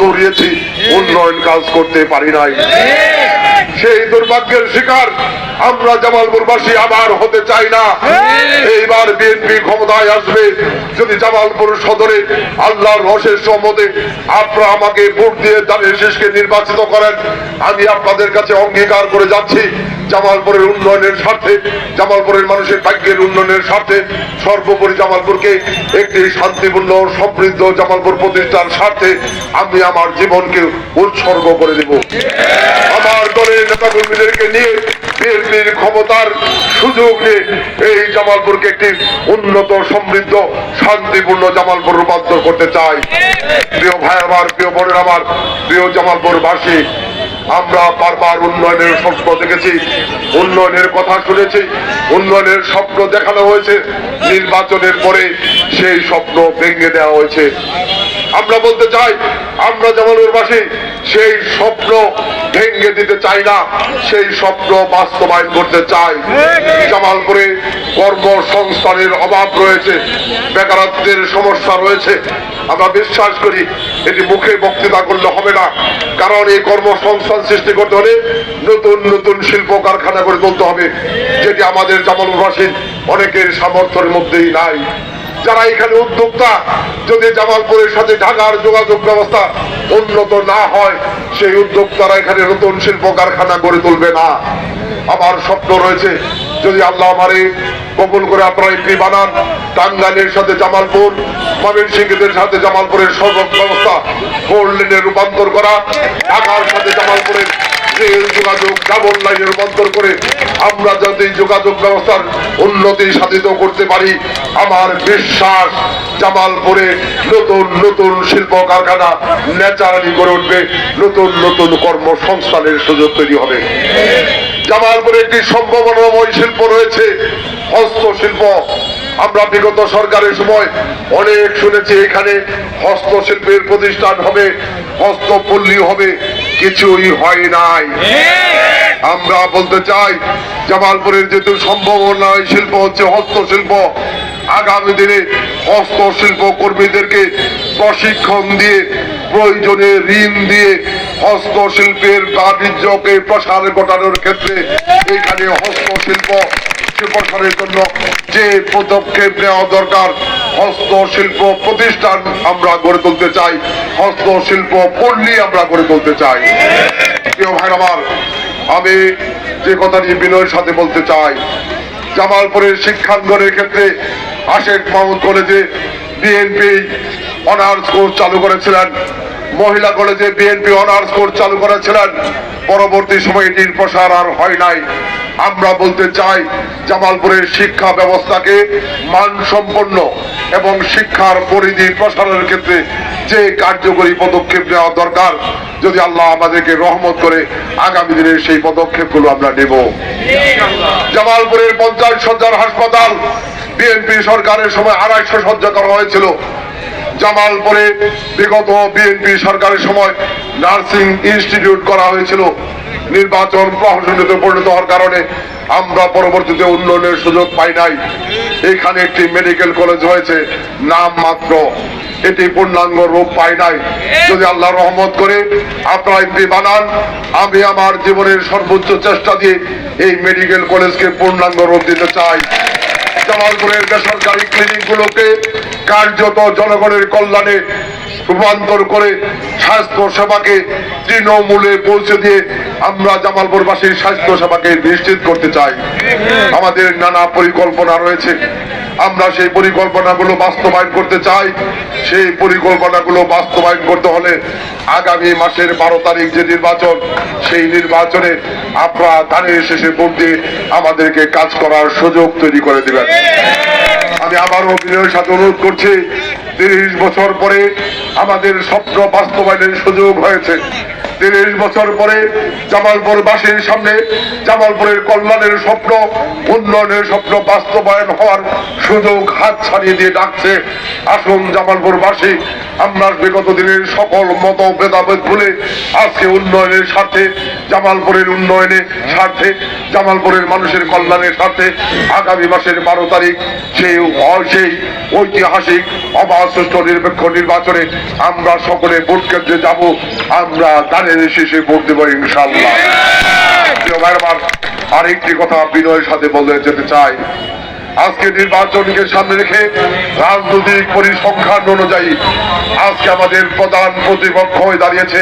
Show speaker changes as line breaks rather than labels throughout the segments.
দৌড়িয়েছি, উন্নয়ন কাজ করতে পারি নাই। সেই দুর্ভাগ্যের শিকার আমরা জামালপুরবাসী আবার হতে চাই না। এইবার বিএনপি ক্ষমতায় আসবে যদি জামালপুর সদরে আল্লাহর অশেষ রহমতে আপনারা আমাকে ভোট দিয়ে দানের শেষকে নির্বাচিত করেন, আমি আপনাদের কাছে অঙ্গীকার করে যাচ্ছি জামালপুরের উন্নয়নের স্বার্থে, জামালপুরের মানুষের ভাগ্যের উন্নয়নের স্বার্থে, সর্বোপরি জামালপুরকে একটি শান্তিপূর্ণ সমৃদ্ধ জামালপুর প্রতিষ্ঠার স্বার্থে আমি আমার জীবনকে উৎসর্গ করে দেব। আমার দলের নেতাকর্মীদেরকে নিয়ে বিএনপির ক্ষমতার সুযোগ নিয়ে এই জামালপুরকে একটি উন্নত সমৃদ্ধ শান্তিপূর্ণ জামালপুর রূপান্তর করতে চাই। প্রিয় ভাই আমার, প্রিয় বোনের আমার, প্রিয় জামালপুরবাসী, আমরা বারবার উন্নয়নের স্বপ্ন দেখেছি, উন্নয়নের কথা শুনেছি, উন্নয়নের স্বপ্ন দেখানো হয়েছে, নির্বাচনের পরে সেই স্বপ্ন ভেঙে দেওয়া হয়েছে। আমরা বলতে চাই আমরা জামালপুরবাসী সেই স্বপ্ন ভেঙে দিতে চাই না, সেই স্বপ্ন বাস্তবায়ন করতে চাই। জামালপুরে কর্মসংস্থানের অভাব রয়েছে, বেকারত্বের সমস্যা রয়েছে। আমরা বিশ্বাস করি এটি মুখে বক্তৃতা করলে হবে না, কারণ এই কর্মসংস্থান সৃষ্টি করতে হলে নতুন নতুন শিল্প কারখানা করে তুলতে হবে, যেটি আমাদের জামালপুরবাসীর অনেকের সামর্থ্যের মধ্যেই নাই। যারা এখানে উদ্যোক্তা, যদি জামালপুরের সাথে ঢাকার যোগাযোগ ব্যবস্থা উন্নত না হয়, সেই উদ্যোক্তারা এখানে নতুন শিল্প কারখানা গড়ে তুলবে না। আমার স্বপ্ন রয়েছে যদি আল্লাহ আমারে কবুল করে আপনারা এমপি বানান, টাঙ্গাইলের সাথে জামালপুর, ময়মনসিংহের সাথে জামালপুরের সড়ক ব্যবস্থা 4 লেনে রূপান্তর করা, ঢাকার সাথে জামালপুরের রেল যোগাযোগ ডাবল লাইনে রূপান্তর করে আমরা যাতে যোগাযোগ ব্যবস্থার উন্নতি সাধিত করতে পারি, আমার বিশ্বাস জামালপুরে নতুন নতুন শিল্প কারখানা ন্যাচারালি গড়ে উঠবে, নতুন নতুন কর্মসংস্থানের সুযোগ তৈরি হবে। জামালপুরে একটি সম্ভাবনাময় শিল্প রয়েছে, হস্তশিল্প। আমরা বিগত সরকারের সময় অনেক শুনেছি এখানে হস্তশিল্পের প্রতিষ্ঠান হবে, হস্তপল্লী হবে, কিছুই হয় নাই। আমরা বলতে চাই জামালপুরের যেহেতু সম্ভাবনাময় শিল্প হচ্ছে হস্তশিল্প, আগামী দিনে হস্তশিল্প কর্মীদেরকে প্রশিক্ষণ দিয়ে, প্রয়োজনে ঋণ দিয়ে হস্তশিল্পের বাণিজ্যকে প্রসার ঘটানোর ক্ষেত্রে এখানে হস্তশিল্প প্রসারের জন্য যে পদক্ষেপ নেওয়া দরকার, হস্তশিল্প প্রতিষ্ঠান আমরা গড়ে তুলতে চাই, হস্তশিল্প পল্লী আমরা গড়ে তুলতে চাই। প্রিয় ভাই আমার, আমি যে কথাটি বিনয়ের সাথে বলতে চাই, জামালপুরের শিক্ষাঙ্গনের ক্ষেত্রে আশেক মাহমুদ কলেজে বিএনপি অনার্স কোর্স চালু করেছিলেন, মহিলা কলেজে বিএনপি অনার্স কোর্স চালু করেছিলেন, পরবর্তী সময়ে এটির প্রসার আর হয় নাই। আমরা বলতে চাই জামালপুরের শিক্ষা ব্যবস্থাকে মানসম্পন্ন এবং শিক্ষার পরিধি প্রসারের ক্ষেত্রে যে কার্যকরী পদক্ষেপ নেওয়া দরকার, যদি আল্লাহ আমাদেরকে রহমত করে আগামী দিনে সেই পদক্ষেপগুলো আমরা নেব। জামালপুরের 50 শয্যার হাসপাতাল বিএনপি সরকারের সময় 250 শয্যা করা হয়েছিল। জামালপুরে বিগত বিএনপি সরকারের সময় নার্সিং ইনস্টিটিউট করা হয়েছিল। নির্বাচন প্রহসনীতে পরিণত হওয়ার কারণে আমরা পরবর্তীতে উন্নয়নের সুযোগ পাই নাই। এখানে একটি মেডিকেল কলেজ হয়েছে নাম মাত্র, এটি পূর্ণাঙ্গ রূপ পায় নাই। যদি আল্লাহ রহমত করে আপনারা এমপি বানান, আমি আমার জীবনের সর্বোচ্চ চেষ্টা দিয়ে এই মেডিকেল কলেজকে পূর্ণাঙ্গ রূপ দিতে চাই। জামালপুরের বেসরকারি ক্লিনিকগুলোকে কার্যত জনগণের কল্যাণে রূপান্তর করে স্বাস্থ্য সেবাকে তৃণমূলে পৌঁছে দিয়ে আমরা জামালপুরবাসীর স্বাস্থ্য সেবাকে নিশ্চিত করতে চাই। আমাদের নানা পরিকল্পনা রয়েছে, আমরা সেই পরিকল্পনাগুলো বাস্তবায়ন করতে চাই। সেই পরিকল্পনাগুলো বাস্তবায়ন করতে হলে আগামী মাসের 12 তারিখ যে নির্বাচন, সেই নির্বাচনে আপনারা ধানের শেষে ভোট দিয়ে আমাদেরকে কাজ করার সুযোগ তৈরি করে দিবেন। আমি আবারও বিনয়ের সাথে অনুরোধ করছি, 30 বছর পরে আমাদের স্বপ্ন বাস্তবায়নের সুযোগ হয়েছে। 30 বছর পরে জামালপুরবাসীর সামনে জামালপুরের কল্যাণের স্বপ্ন, উন্নয়নের স্বপ্ন বাস্তবায়ন হওয়ার সুযোগ হাত ছাড়িয়ে দিয়ে ডাকছে। আসুন জামালপুরবাসী, আমরা বিগত দিনের সকল মত ভেদাভেদ ভুলে আজকে উন্নয়নের স্বার্থে, জামালপুরের উন্নয়নের স্বার্থে, জামালপুরের মানুষের কল্যাণের স্বার্থে আগামী মাসের 12 তারিখ সেই ঐতিহাসিক অবাধ সুষ্ঠু নিরপেক্ষ নির্বাচনে আমরা সকলে ভোট কেন্দ্রে যাব। আমরা দানের শেষে ভোট দেব ইনশাআল্লাহ। আরেকটি কথা বিনয়ের সাথে বলে যেতে চাই, আজকে নির্বাচনকে সামনে রেখে রাজনৈতিক পরিসংখ্যান অনুযায়ী আজকে আমাদের প্রধান প্রতিপক্ষ হয়ে দাঁড়িয়েছে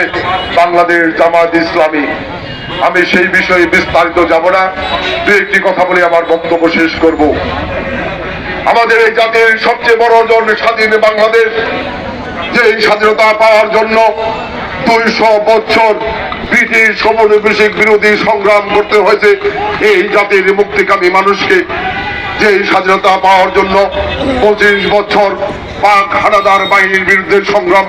বাংলাদেশ জামাত ইসলামী। আমি সেই বিষয়ে বিস্তারিত যাব না, দু একটি কথা বলে আমার বক্তব্য শেষ করব। আমাদের এই জাতির সবচেয়ে বড় অর্জন স্বাধীন বাংলাদেশ, যে এই স্বাধীনতা পাওয়ার জন্য 200 বছর ব্রিটিশ ঔপনিবেশিক বিরোধী সংগ্রাম করতে হয়েছে এই জাতির মুক্তিকামী মানুষকে। যে স্বাধীনতা পাওয়ার জন্য 25 বছর পাক হানাদার বাহিনীর বিরুদ্ধে সংগ্রাম